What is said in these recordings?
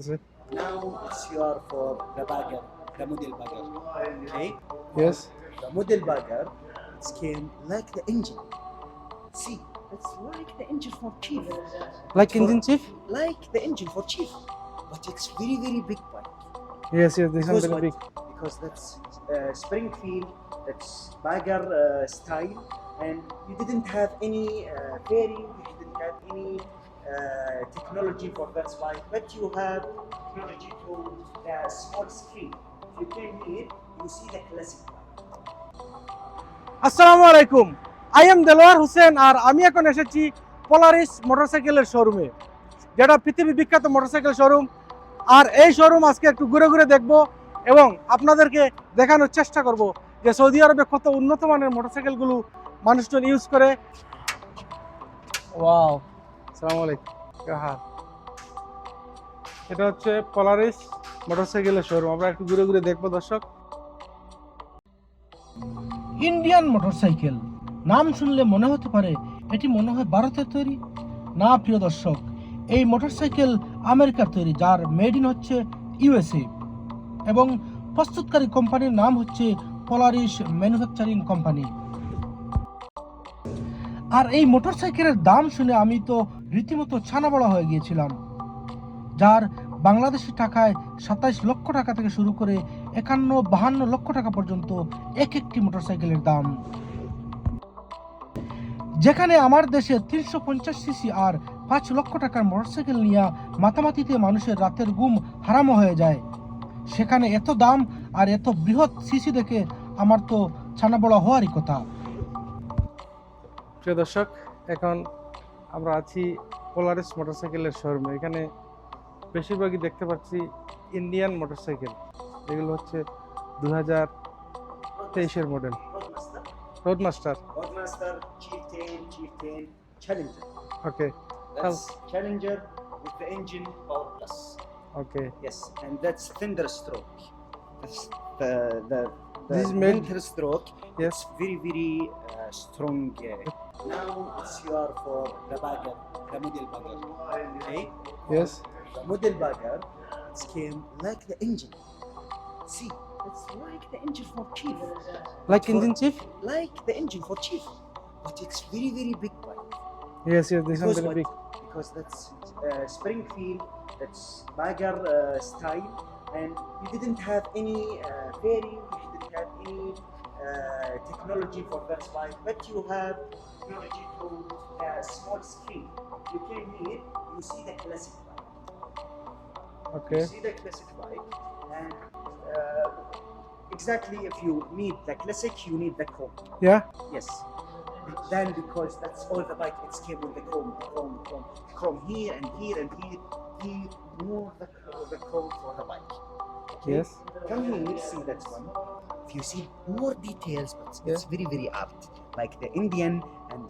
Is it? Now it's your for the bagger, the model bagger. Okay? Yes. The model bagger, it came like the engine. See, it's like the engine for chief. Like For- engine chief? Like the engine for chief. But it's very, very big bike. Yes, yes, this one Because very big. what? Because that's Springfield, that's bagger style, and you didn't have any fairing, you didn't have any technology for that bike, but you have technology to the small screen. If you came here, you see the classic bike. আসসালামু আলাইকুম, I am Delwar Hossain আর আমি এখন এসেছি Polaris মোটরসাইকেলের শোরুমে, যেটা পৃথিবী বিখ্যাত মোটরসাইকেল শোরুম। আর এই শোরুম আজকে একটু ঘুরে ঘুরে দেখব এবং আপনাদেরকে দেখানোর চেষ্টা করব যে সৌদি আরবে কত উন্নত মানের মোটরসাইকেলগুলো মানুষজন ইউজ করে। ওয়াও, আসসালামু আলাইকুম, এটা হচ্ছে পোলারিস মোটরসাইকেলের শোরুম। আমরা একটু ঘুরে ঘুরে দেখবো দর্শক। ইন্ডিয়ান মোটরসাইকেল নাম শুনলে মনে হতে পারে এটি মনে হয় ভারতের তৈরি। না প্রিয় দর্শক, এই মোটরসাইকেল আমেরিকার তৈরি, যার মেড ইন হচ্ছে ইউএসএ এবং প্রস্তুতকারী কোম্পানির নাম হচ্ছে পোলারিস ম্যানুফ্যাকচারিং কোম্পানি। আর এই মোটরসাইকেলের দাম শুনে আমি তো রীতিমতো ছানাবড়া হয়ে গিয়েছিলাম, যার বাংলাদেশি টাকায় 27 লক্ষ টাকা থেকে শুরু করে 51-52 লক্ষ টাকা পর্যন্ত এক একটি মোটরসাইকেলের দাম। যেখানে আমার দেশে 350 সিসি আর 5 লক্ষ টাকার মোটরসাইকেল নিয়ে মাতামাতিতে মানুষের রাতের ঘুম হারাম হয়ে যায়, সেখানে এত দাম আর এত বৃহৎ সিসি দেখে আমার তো ছানাবড়া হওয়ারই কথা। প্রিয় দর্শক, এখন আমরা আছি পোলারিস মোটরসাইকেলের শোরুমে। এখানে বেশিরভাগই দেখতে পাচ্ছি ইন্ডিয়ান মোটরসাইকেল, এগুলো হচ্ছে 2023-এর model. Roadmaster, Roadmaster. Chieftain, Challenger. Okay, That's Challenger with the engine power plus. Okay. Yes, and that's thunder stroke. That's the This is made- thunder stroke. Yes. It's very, very strong. Now it's your for the bagger, the model bagger. Okay? Yes. The model bagger, it came like the engine. See, it's like the engine for chief. Like engine chief? Like the engine for chief. But it's very, very big bike. Yes, yes, this one Because very what? big. Because that's Springfield, that's bagger style, and you didn't have any fairing, you didn't have any technology for that bike, but you have technology to a small screen. You came here, you see the classic bike. Okay. You see the classic bike, and exactly if you need the classic, you need the chrome. Yeah. Yes. Then because that's all the bike, it's came with the chrome here and here and here. He moved the chrome for the bike. Okay? Yes. Come here, see that one. If you see more details, but it's very, very art. Like the Indian and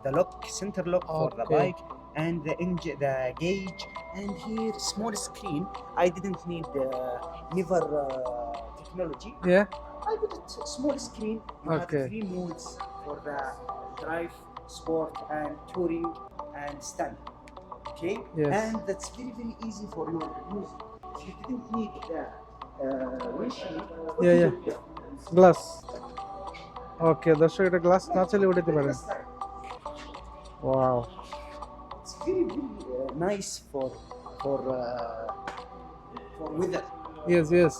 the lock, center lock for the Okay. bike, and the engine, the gauge, and here small screen. I didn't need never technology. Yeah. I put it small screen. You Okay. have 3 modes for the drive, sport, and touring, and standard. Okay. Yes. And that's very, very easy for you to use. If you didn't need the windshield, what Yeah, you yeah. do? Glass. Okay দর্শক, এটা glass না চাইলে উঠাতে পারেন। Wow, It's very, very nice for weather. yes, yes.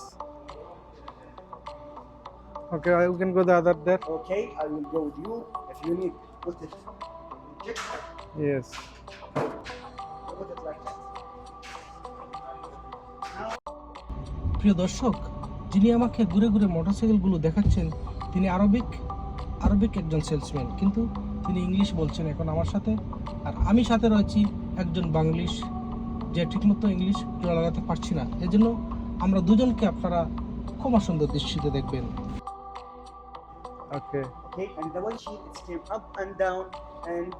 Okay, I can go the other there. Okay, I will go with you. If you need, put it. Check. Yes. Put it like that. প্রিয় দর্শক, যিনি আমাকে ঘুরে ঘুরে মোটরসাইকেলগুলো দেখাচ্ছেন তিনি Arabic একজন salesman, কিন্তু তিনি ইংলিশ বলছেন এখন আমার সাথে, আর আমি সাথে রয়েছি একজন বাংলিশ যে ঠিকমতো ইংলিশ জোড়া লাগাতে পারছি না। এজন্য আমরা দুজনকে আপনারা খুব সুন্দর দৃষ্টিতে দেখবেন। Okay. Okay, and the windshield it came up and down, and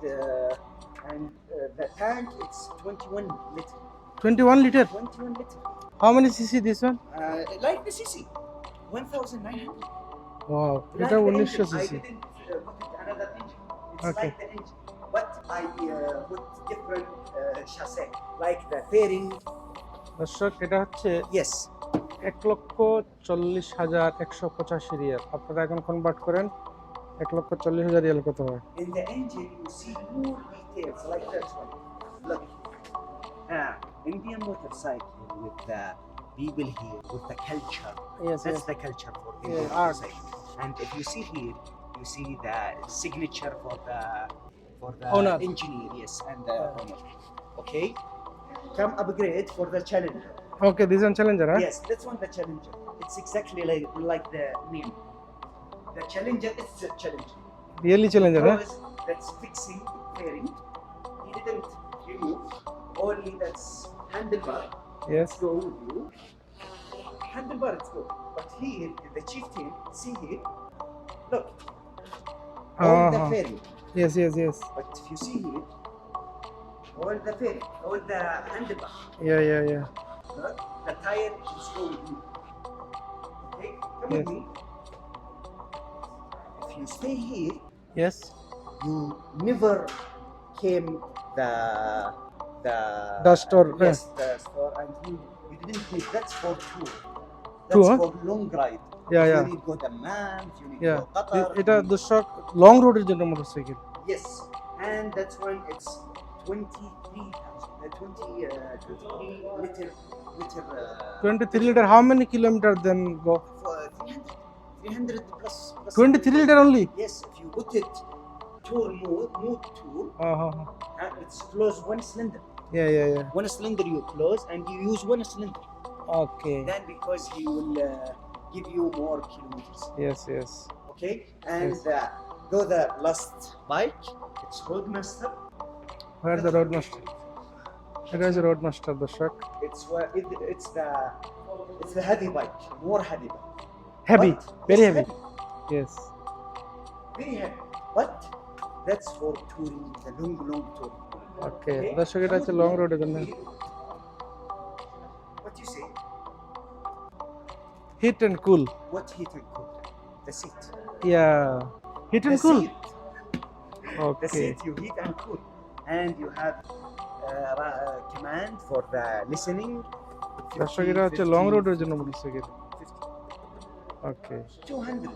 the tank it's 21 liter. 21 liter. 21 liter. How many cc this one? Like the CC, 1,900. Wow, Like এটা the 1900 engine. I cc. didn't put it another engine. It's Okay. like the engine, but I put different chassis, like the fairing. দর্শক এটা হচ্ছে Yes. 1,40,185 Real. আপনারা এখন convert করেন 1,40,000 Real কত হয়? In the engine, you see more details like that one. Look, Indian motorcycle with the people here, with the culture. Yes, That's yes. the culture for Indian Yeah, art. motorcycle. And if you see here, you see the signature for the Owner. engineer, yes, and the owner. Okay, come upgrade for the Challenger. Okay, this one Challenger, huh? Yes, that's one the Challenger. It's exactly like the name. The Challenger is the Challenger. Really Challenger, huh? Because that's fixing fairing. He didn't remove only that's handlebar. Yes. Let's go with you. Handlebar, let's go. But here, the chieftain, see here, look, all the fairing. Yes, yes, yes. But if you see here, all the fairing, all the handlebar. Yeah, yeah, yeah. The tire is go with you. Okay, come with Yes. me. If you stay here, Yes. you never came the The store, Yes, the store, and you didn't need. That's for tour. That's Tour, huh? for long ride. Yeah, If yeah. you need go Dammam, if you need Yeah. go Qatar. এটা দর্শক long রোডের জন্য motorcycle. Yes, and that's when it's 23 liter. 23 liter, how many kilometer then go? For 300 plus. 23 liter only? Yes, if you put it tour mode tour, it's close one cylinder. Yeah, yeah, yeah. One cylinder you close and you use one cylinder. Okay. Then because he will give you more kilometers. Yes, yes. Okay, and though the last bike, it's Roadmaster. Where the Roadmaster? It is a Roadmaster, দর্শক। It's the heavy bike, more heavy bike. Heavy, But very it's heavy. Yes. Very heavy. But that's for touring, the long touring. Okay. দর্শক এটা হচ্ছে long রোডের জন্য। What you say? Heat and cool. What heat and cool? The seat. Yeah. Heat and The cool. seat. The Okay. seat you heat and cool, and you have command for the listening. দর্শক এটা হচ্ছে long রোডের জন্য motorcycle. 50, okay. 200.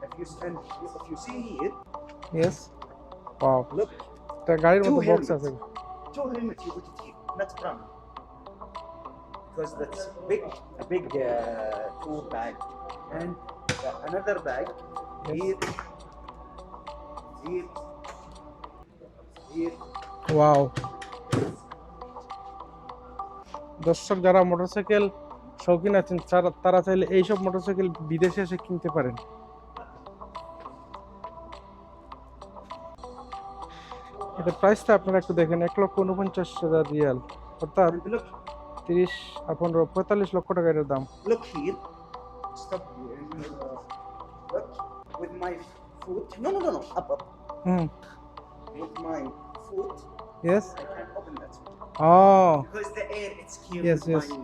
If you see here, Yes. Wow. look, এটা গাড়ির মতো two box helmets. আছে। Two helmets you put it here, not front, because that's a big tour bag, and another bag Yes. here. Wow. দর্শক যারা motorcycle শৌখিন আছেন তারা চাইলে এইসব মোটরসাইকেল বিদেশে এসে কিনতে পারেন। এটা প্রাইসটা আপনারা একটু দেখেন, 1,49,000 রিয়াল, অর্থাৎ And look, 45 লক্ষ টাকা এটার দাম। look here. Stop here. Look, with my foot. No. Up. Hmm. With my foot, Yes. I can open that. Oh. Because the air, it's here Yes, with yes. my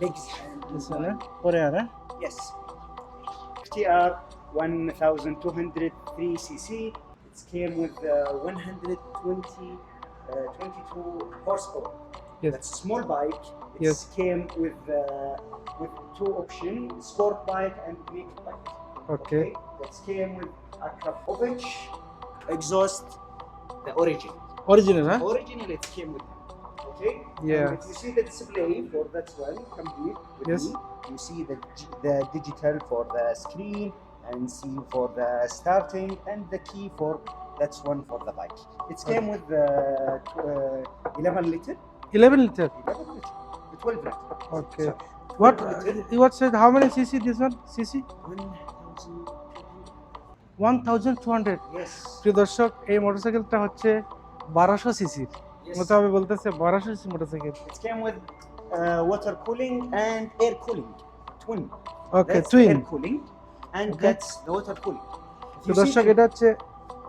legs. And This my- one, পরে আর হ্যাঁ? Yes. XTR 1203 cc. It came with 122 horsepower. Yes. That's a small bike. It Yes. came with two options: sport bike and naked bike. Okay. That came with a Krapovich exhaust, the origin. Original, huh? Original, it came with them. Okay. Yeah. And if you see the display for that one, come here with Yes. me. You see the digital for the screen, and see for the starting, and the key for that's one for the bike. It came with 11 liter. 11 liter. 11 liter. 12 liter. Okay. Sorry. What 12 liter. what said how many cc this one? cc 1,200. 1200. Yes. প্রিয় দর্শক এই মোটরসাইকেলটা হচ্ছে 1200 সিসির। Yes. মোটামুটি বলতেছে 1200 CC motorcycle. It came with water cooling and air cooling. Twin. Okay, That's twin. air cooling, and Okay. that's the water cooling. If তো you see দর্শক the-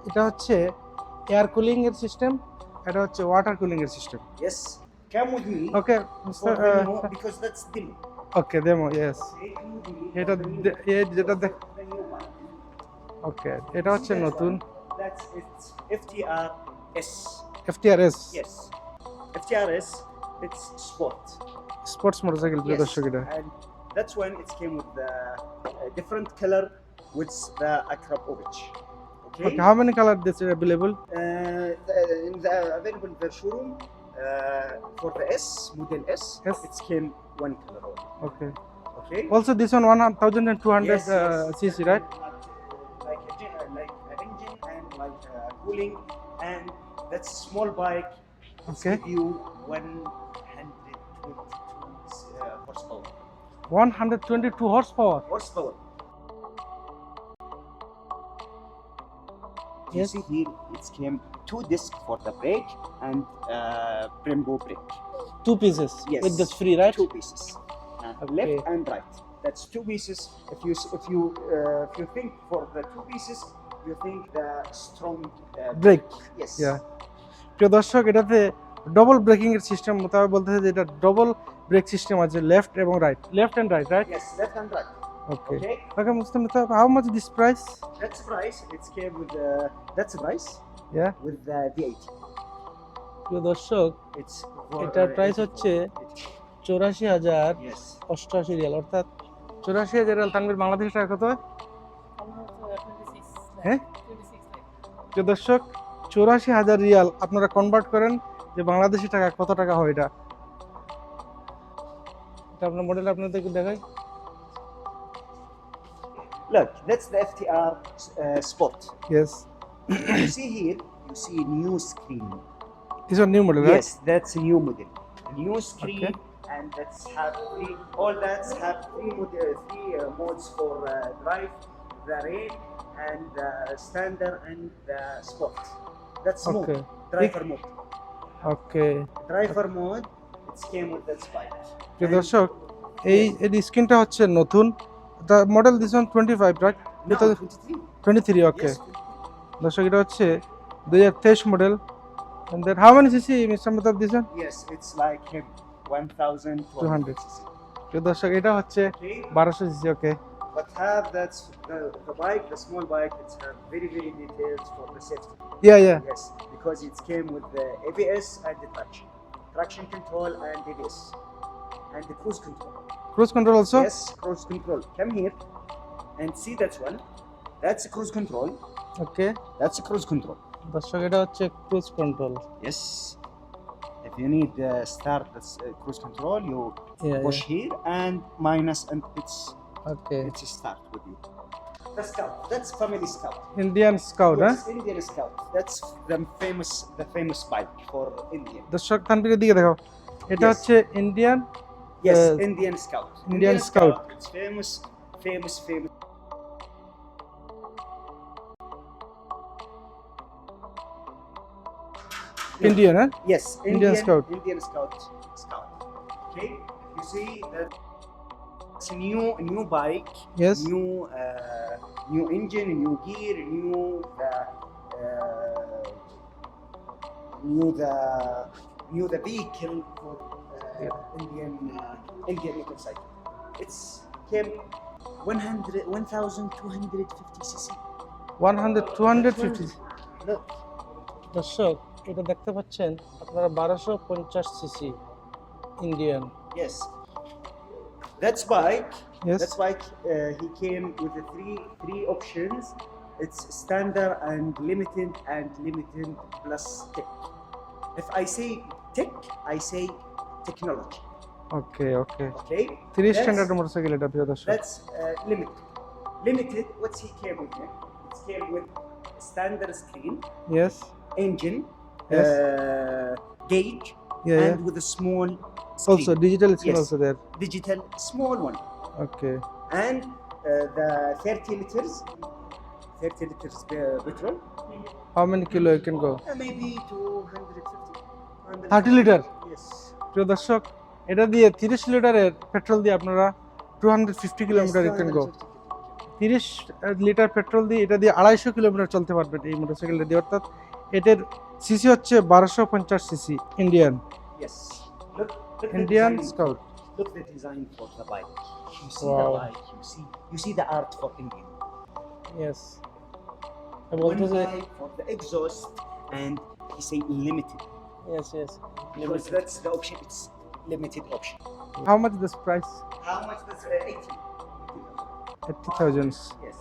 এটা হচ্ছে এয়ার কুলিং এর সিস্টেম, এটা হচ্ছে ওয়াটার কুলিং এর system. Yes. Come with me. Okay For demo, because that's demo. Okay demo yes. এটা যেটা দেখ The new one. ওকে এটা হচ্ছে See that নতুন one? That's its FTRS. FTRS। Yes. FTRS it's sport. Sports motorcycle প্রিয় Yes, দর্শক এটা। and that's when it came with the different color with the Akrapovich. Okay. Okay, how many color this is available? In the available in the showroom for the S model S, Yes. it came one color only. Okay. Okay. Also this one 1200 cc, right? Like an engine and like cooling, and that's small bike. It's Okay. give you 122 horsepower. 122 horsepower. Horsepower. You Yes. see here, it came 2 discs for the brake and Brembo brake. 2 pieces Yes. with this free, right? 2 pieces, Okay. left and right. That's 2 pieces. If you think for the 2 pieces, you think the strong Brake. Yes. Yeah. প্রিয় দর্শক এটাতে double breaking এর system মোতাবেক বলতেছে যে এটা double brake system আছে left এবং right, left and right, right? Yes, left and right. Okay Okay. Okay Mustafa how much this price? That's price. It came with that's price yeah with the V8. প্রিয় দর্শক It's for, এটার price হচ্ছে 84,088 Yes. Real, অর্থাৎ 84,000 Real. Tanvir Bangladeshi টাকা কত হয়? হ্যাঁ প্রিয় দর্শক 84,000 রিয়াল আপনারা কনভার্ট করেন যে বাংলাদেশি টাকা কত টাকা হয় এটা। এটা আপনার মডেল আপনাদেরকে দেখাই। Look, that's the FTR Sport. Yes You see here, you see new screen. This are new model, right? Yes, that's a new model. New screen, Okay. and that's have three. All that's have three modes for drive, the rain, and the standard and the sport. That's Okay. mode. Driver mode. Okay Driver mode. It came with that bike. প্রিয় দর্শক এই স্ক্রিনটা হচ্ছে নতুন, the model this one 25, right? No, 23. 23, okay. Yes. দর্শক এটা হচ্ছে 2023 model. and then how many cc Mr. Mutab this one? Yes, it's like him. 1,200 cc. প্রিয় দর্শক এটা হচ্ছে Okay. 1200 CC, okay. But have that's the bike, the small bike. It's have very details for the safety. Yeah Yes, because it came with the ABS and the traction control and ABS, and the cruise control. Cruise control also? Yes, cruise control. Come here and see that one. That's a cruise control. Okay That's a cruise control. দর্শক এটা হচ্ছে cruise control. Yes. If you need start this cruise control, you push here and minus, and okay it's start with you. The Scout. That's family Scout. Indian scout, হ্যাঁ? Yes, Indian Scout. That's the famous bike for India. দর্শক তানভীরের দিকে দেখাও, এটা Yes. হচ্ছে Indian Yes, Uh, Indian Scout. Indian Scout. It's famous. Indian, হ্যাঁ? Yes, Indian Scout. Indian Scout. Okay, you see that it's a new bike. Yes. New engine, new gear, new the vehicle for Indian motorcycle. It's came 1,250 cc. 250 Look, দর্শক এটা দেখতে পাচ্ছেন আপনারা 1250 CC Indian. yes, that's bike. Yes. That's bike. He came with the three options. It's standard and limited plus tech. If I say tech, I say technology. Okay okay Okay. 30 That's- standard motorcycle এটা প্রিয় দর্শক। That's limited. Limited. What's he came with? It came with standard screen, yes engine, Yes. gauge, Yeah, and with a small screen. Also digital screen Yes. Also there, Digital small one, okay. and the 30 liters petrol, how many kilo you can go? maybe 250. 30 litre. Yes. প্রিয় দর্শক এটা দিয়ে 30 লিটারের petrol দিয়ে আপনারা 250 kilometre you can go. 30 litre petrol দিয়ে এটা দিয়ে 250 কিলোমিটার চলতে পারবেন এই মোটরসাইকেলটা দিয়ে, অর্থাৎ এটার সিসি হচ্ছে 1250 CC Indian Yes. Look the Indian design. Scout. Look the design for the bike. You see Wow. the bike. You see the art for Indian. Yes One বলতেছে bike for the exhaust, and he say limited. Yes, yes. because that's the option. It's limited option. How much this price? How much? That's 80. 80,000. Yes.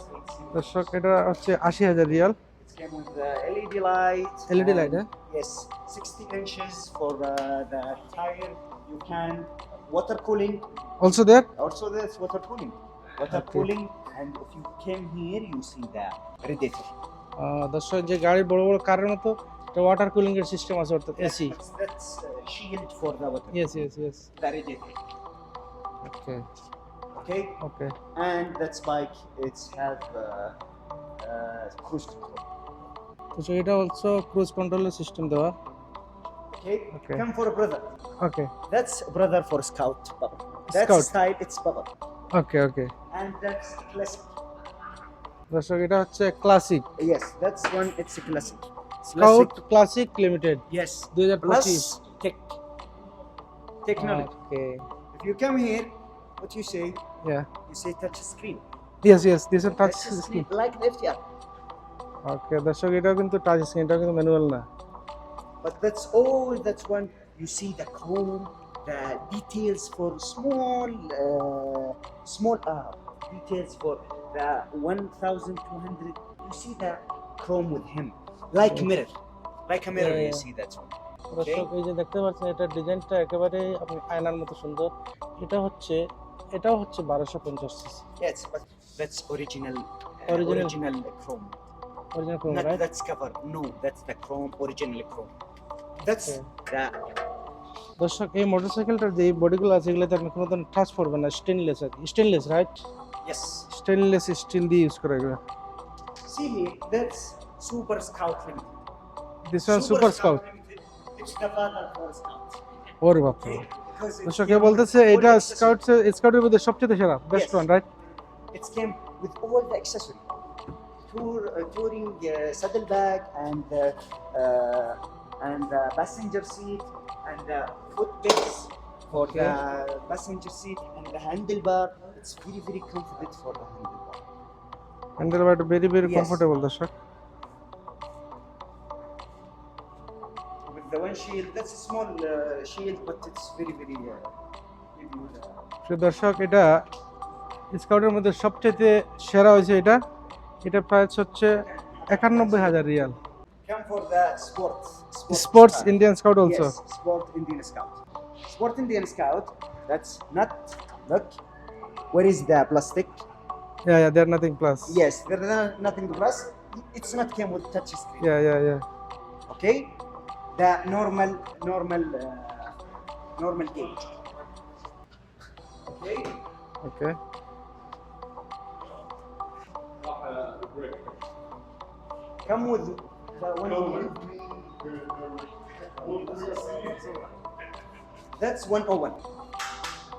দর্শক এটা হচ্ছে 80,000 Real. It came with the LED light. LED and light, eh? Yes, 60 inches for the tire. You can water cooling. Also there? Also, there's water cooling. Water Okay. cooling, and if you came here, you see the radiator. দর্শক যে গাড়ির বড় বড় কারের মতো একটা water cooling এর system আছে অর্থাৎ AC. That's shield for the water. Yes, yes, yes. The radiator. Okay, Okay. okay. And that's bike. It has cruise control. তো এটা অলসো ক্রুজ কন্ট্রোলের সিস্টেম দেওয়া। Okay. Okay. Come for a brother. Okay, That's brother for scout bubble. That's Scout. style. It's bubble. okay, okay. And that's classic. দর্শক এটা হচ্ছে classic Yes, that's one. It's a classic. Scout classic limited Yes. 2025। Plus tech. Technology. Okay, If you come here, what you say? yeah. You say touch screen. Yes, yes, this is touch screen. Like the FTR. ওকে দর্শক এটাও কিন্তু touch screen, এটাও কিন্তু manual না। But that's all. That's one. You see the chrome, the details for small details for the 1,200. You see the chrome with him, like mirror, like a mirror. Yeah, You yeah. see that one. দর্শক এই যে দেখতে পাচ্ছেন এটা ডিজাইনটা একেবারে আপনি আয়নার মতো সুন্দর। এটাও হচ্ছে 1250 CC Yes, but that's original. Original. Original chrome. Original Chrome, Not right? that's cover. No, that's the chrome. Original chrome. That's the. দর্শক এই মোটরসাইকেলটার যে বডিগুলো আছে এগুলোতে আপনি কোনো ধরনের টাচ করবেন না, স্টেনলেস আছে, stainless, right? Yes. Stainless steel দিয়ে ইউজ করা এগুলো। See here, that's Super Scout Limited. This one super scout. Limited. It's the father for Scout. ওরে বাপ রে। Because it দর্শক came এ বলতেছে with all এটা the accessories. স্কাউটের মধ্যে সবচেয়ে সেরা, best Yes. One, right? It came with all the accessories. Touring saddle bag and the passenger seat and the footbeds for Okay. the passenger seat and the handlebar. It's very very comfortable for the handlebar. হ্যান্ডেলবারটা very very Yes. Comfortable দর্শক। With the windshield, that's a small shield, but it's very very. দর্শক এটা স্কাউটের মধ্যে সবচেয়ে সেরা হয়েছে এটা। এটা প্রাইস হচ্ছে 91,000 Real. Come for the sports. Sports Scout. Indian scout also. Yes, Sport Indian Scout. Sport Indian Scout. That's not. Look, where is the plastic? Yeah, they're nothing plus. Yes, there is nothing plus. It's not came with touch screen. Yeah. Okay, the normal gauge. Okay. Okay. Come with the one. That's 101.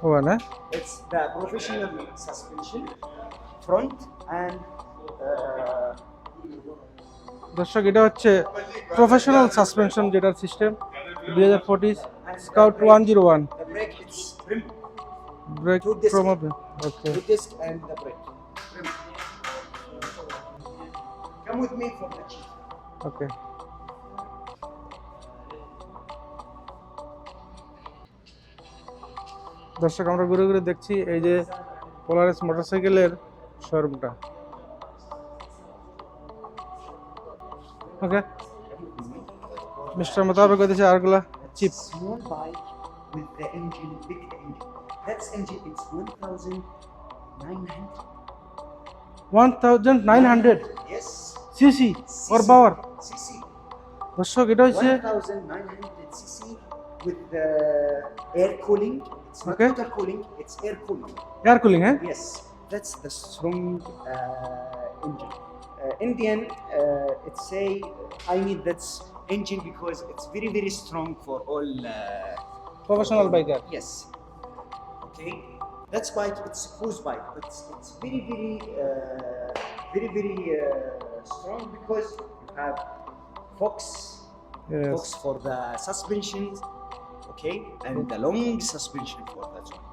One, হ্যাঁ? It's the professional suspension, front and দর্শক এটা হচ্ছে professional suspension যেটার system 2040 scout 101 the brake. It's rim, brake Two disc. From okay. the disc and the brake. Rim. Come with me for the chief. ওকে দর্শক আমরা ঘুরে ঘুরে দেখছি এই যে পোলারিস মোটরসাইকেলের শোরুমটা। ওকে মিস্টার মোতাবেক হইতেছে আরগুলা chip. Small bike with the engine, big engine. That's engine. It's 1,900. 1900 Yes. CC or power. cc. দর্শক এটা হচ্ছে 1,900 cc with the air cooling. It's not Okay. water cooling. It's air cooling. Air cooling, হ্যাঁ? Yes, that's the strong engine. Indian, it's say I need that engine because it's very very strong for all. Professional biker. Yes. Okay. That's bike. It's a cruise bike, but it's very very strong because you have Fox Yes. for the suspensions. Okay, and the long suspension for that one.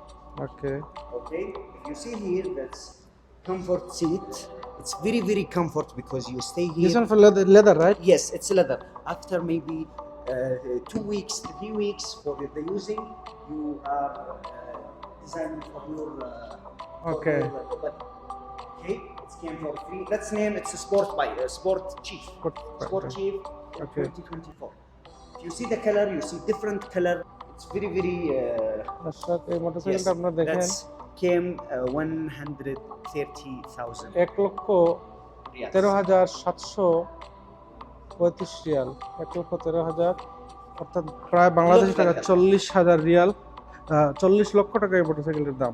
Okay. Okay, if you see here, that's comfort seat. It's very very comfort because you stay here. This one for leather, right? Yes, it's leather. After maybe 2 weeks, 3 weeks for the using. You are designing for your. Okay. But okay, it came for free. Let's name it's a sport bike, sport chief. Sport chief. Okay. 2024. If you see the color, you see different color. It's very very. দর্শক এই মোটরসাইকেলটা আপনারা দেখেন That's came 130,000 1,13,735 Real, 1,13,000 অর্থাৎ প্রায় বাংলাদেশি টাকা 40,000 Real, 40 লক্ষ টাকা এই মোটরসাইকেলের দাম।